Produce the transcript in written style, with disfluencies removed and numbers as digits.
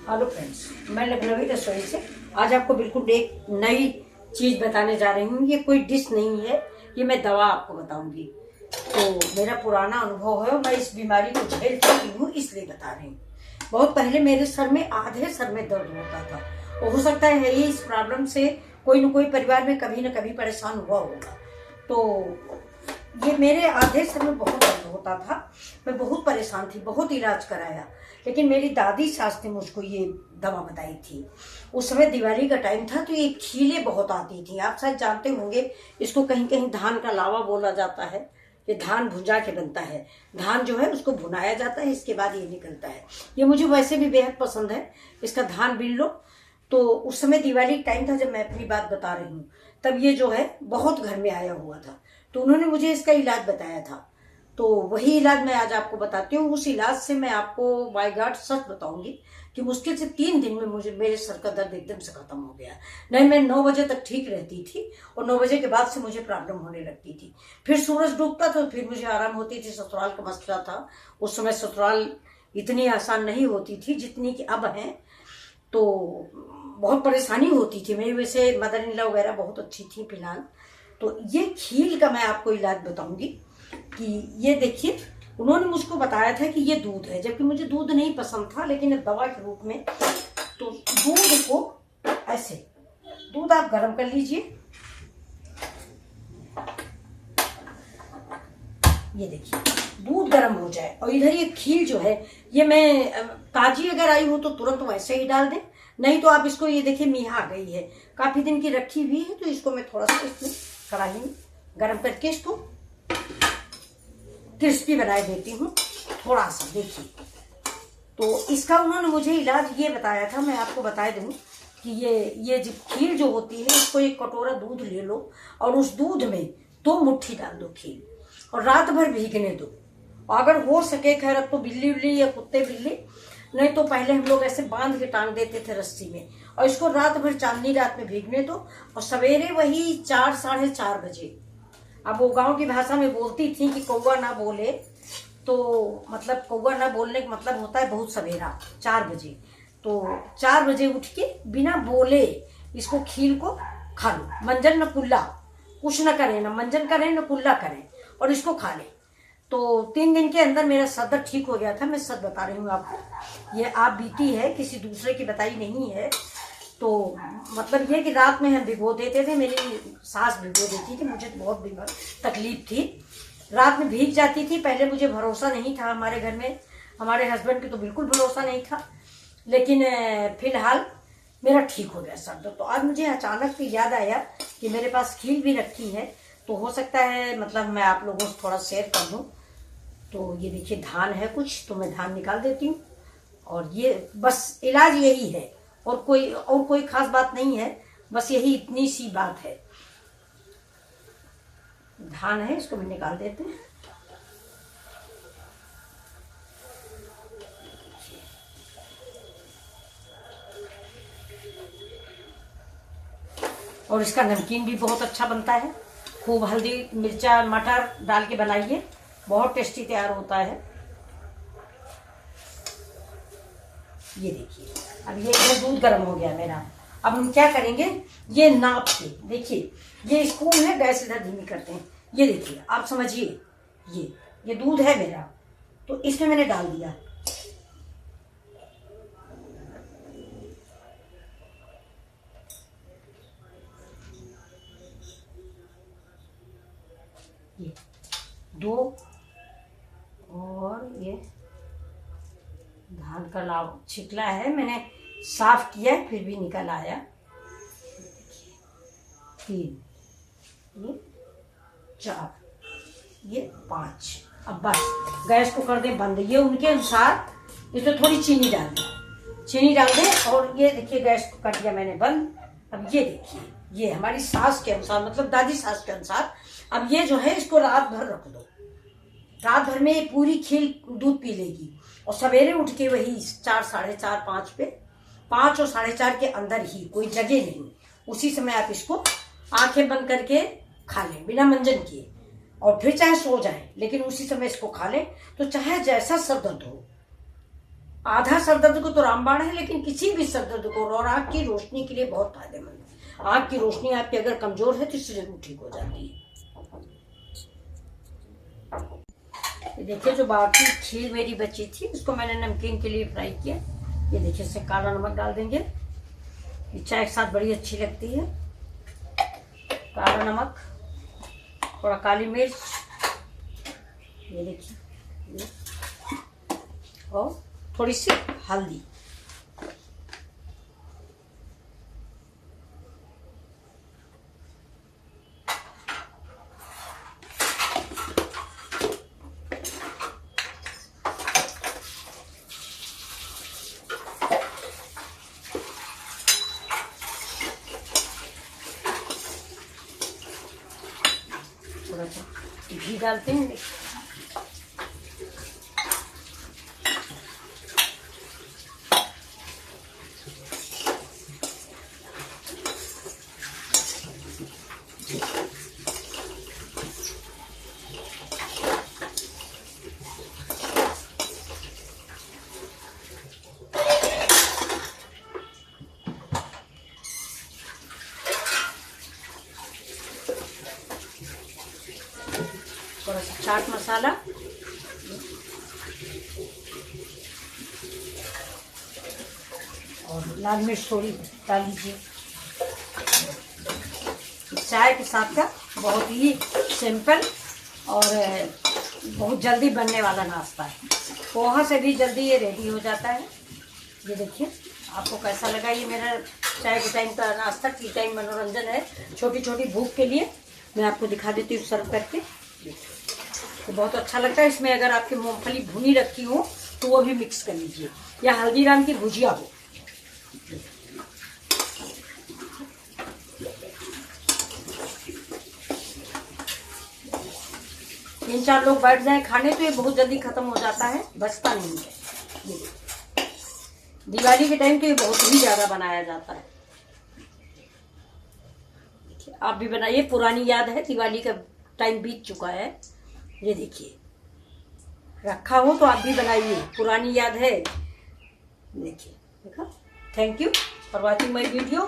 Hello friends, मैं लखनवी रसोई से आज आपको बिल्कुल एक नई चीज बताने जा रही हूँ। ये कोई डिश नहीं है, ये मैं दवा आपको बताऊंगी। तो मेरा पुराना अनुभव है और मैं इस बीमारी को झेल चुकी हूँ, इसलिए बता रही हूँ। बहुत पहले मेरे आधे सर में दर्द होता था और हो सकता है ये इस प्रॉब्लम से कोई न कोई परिवार में कभी न कभी परेशान हुआ होगा। तो ये मेरे आधे सर में बहुत दर्द होता था, मैं बहुत परेशान थी, बहुत इलाज कराया, लेकिन मेरी दादी सास ने मुझको ये दवा बताई थी। उस समय दिवाली का टाइम था, तो ये खीलें बहुत आती थी। आप शायद जानते होंगे, इसको कहीं कहीं धान का लावा बोला जाता है। ये धान भुंजा के बनता है, धान जो है उसको भुनाया जाता है, इसके बाद ये निकलता है। ये मुझे वैसे भी बेहद पसंद है, इसका धान बीन लो। तो उस समय दिवाली टाइम था जब मैं अपनी बात बता रही हूँ, तब ये जो है बहुत घर में आया हुआ था, तो उन्होंने मुझे इसका इलाज बताया था। तो वही इलाज मैं आज आपको बताती हूँ। उस इलाज से मैं आपको बाय गॉड सच बताऊंगी कि मुश्किल से 3 दिन में मुझे मेरे सर का दर्द एकदम से खत्म हो गया। नहीं, मैं 9 बजे तक ठीक रहती थी और 9 बजे के बाद से मुझे प्रॉब्लम होने लगती थी। फिर सूरज डूबता तो फिर मुझे आराम होती थी। ससुराल का मसला था, उस समय ससुराल इतनी आसान नहीं होती थी जितनी कि अब है, तो बहुत परेशानी होती थी मेरी। वैसे मदर इन लॉ वगैरह बहुत अच्छी थी फिलहाल। तो ये खील का मैं आपको इलाज बताऊंगी कि ये देखिए, उन्होंने मुझको बताया था कि ये दूध है, जबकि मुझे दूध नहीं पसंद था, लेकिन दवा के रूप में। तो दूध को ऐसे, दूध आप गर्म कर लीजिए। ये देखिए, दूध गर्म हो जाए और इधर ये खील जो है, ये मैं ताजी अगर आई हो तो तुरंत वैसे ही डाल दें, नहीं तो आप इसको, ये देखिए मीहा आ गई है, काफी दिन की रखी हुई है, तो इसको मैं थोड़ा सा इसमें कढ़ाई में गर्म करके इसको क्रिस्पी बनाए देती हूँ थोड़ा सा। देखिए, तो इसका उन्होंने मुझे इलाज ये बताया था, मैं आपको बता दूँ कि ये जो खीर जो होती है, इसको 1 कटोरा दूध ले लो और उस दूध में 2 मुट्ठी डाल दो खीर और रात भर भीगने दो। और अगर हो सके, खैर अब तो बिल्ली उल्ली या कुत्ते बिल्ली, नहीं तो पहले हम लोग ऐसे बांध के टांग देते थे रस्सी में, और इसको रात भर चांदनी रात में भीगने दो और सवेरे वही 4 साढ़े 4 बजे, अब वो गांव की भाषा में बोलती थी कि कौवा ना बोले, तो मतलब कौवा ना बोलने का मतलब होता है बहुत सवेरा 4 बजे। तो 4 बजे उठ के बिना बोले इसको खीर को खा लो। मंजन न कुल्ला, कुछ न करें, न मंजन करें न कुल्ला करें, और इसको खा लें। तो 3 दिन के अंदर मेरा सर दर्द ठीक हो गया था। मैं सच बता रही हूँ आपको, ये आप बीती है, किसी दूसरे की बताई नहीं है। तो मतलब ये कि रात में हम भिगो देते थे, मेरी सास भिगो देती थी, मुझे तो बहुत बीमार तकलीफ थी, रात में भीग जाती थी। पहले मुझे भरोसा नहीं था, हमारे घर में हमारे हस्बैंड की तो बिल्कुल भरोसा नहीं था, लेकिन फिलहाल मेरा ठीक हो गया सर दर्द। तो आज मुझे अचानक याद आया कि मेरे पास खीर भी रखी है, तो हो सकता है मतलब मैं आप लोगों से थोड़ा शेयर कर दूँ। तो ये देखिए, धान है कुछ, तो मैं धान निकाल देती हूँ। और ये बस इलाज यही है, और कोई खास बात नहीं है, बस यही इतनी सी बात है। धान है, इसको भी निकाल देते हैं। और इसका नमकीन भी बहुत अच्छा बनता है, खूब हल्दी मिर्चा मटर डाल के बनाइए, बहुत टेस्टी तैयार होता है। ये देखिए, अब ये इधर दूध गर्म हो गया मेरा। अब हम क्या करेंगे, ये नाप के देखिए, ये स्पून है, गैस इधर धीमी करते हैं। ये देखिए, आप समझिए, ये दूध है मेरा, तो इसमें मैंने डाल दिया। ये 2, और ये धान का लाव छिकला है, मैंने साफ किया, फिर भी निकल आया। 3, ये 4, ये 5। अब बस गैस को कर दे बंद। ये उनके अनुसार इसमें थोड़ी चीनी डाल दें, और ये देखिए गैस को कर दिया मैंने बंद। अब ये देखिए, ये हमारी सास के अनुसार, मतलब दादी सास के अनुसार। अब ये जो है, इसको रात भर रख दो, रात भर में ये पूरी खीर दूध पी लेगी, और सवेरे उठ के वही 4 साढ़े 4 5 पे, 5 और साढ़े 4 के अंदर ही, कोई जगह नहीं, उसी समय आप इसको आंखें बंद करके खा लें बिना मंजन किए, और फिर चाहे सो जाए, लेकिन उसी समय इसको खा लें, तो चाहे जैसा सर दर्द हो आधा सरदर्द को तो रामबाण है, लेकिन किसी भी सरदर्द को और आँख की रोशनी के लिए बहुत फायदेमंद है। आँख की रोशनी आपकी अगर कमजोर है तो इससे जरूर ठीक हो जाती है। देखिए जो बाकी खीर मेरी बची थी उसको मैंने नमकीन के लिए फ्राई किया। ये देखिए इससे काला नमक डाल देंगे, ये चाय के साथ बड़ी अच्छी लगती है। काला नमक, थोड़ा काली मिर्च, ये देखिए, और थोड़ी सी हल्दी। थोड़ा सा घी डालते हैं। थोड़ा सा चाट मसाला, और लाल मिर्च थोड़ी डाल लीजिए। चाय के साथ का बहुत ही सिंपल और बहुत जल्दी बनने वाला नाश्ता है। पोहा से भी जल्दी ये रेडी हो जाता है। ये देखिए आपको कैसा लगा ये मेरा चाय के टाइम का नाश्ता, टी टाइम मनोरंजन है। छोटी छोटी भूख के लिए मैं आपको दिखा देती हूँ सर्व करके। तो बहुत अच्छा लगता है। इसमें अगर आपकी मूंगफली भुनी रखी हो तो वो भी मिक्स कर लीजिए, या हल्दीराम की भुजिया हो। तीन चार लोग बैठ जाए खाने तो ये बहुत जल्दी खत्म हो जाता है, बचता नहीं है। दिवाली के टाइम तो ये बहुत ही ज्यादा बनाया जाता है। आप भी बनाइए, पुरानी याद है, दिवाली का टाइम बीत चुका है। ये देखिए रखा हो तो आप भी बनाइए, पुरानी याद है। देखिए, देखा। Thank you for watching my video.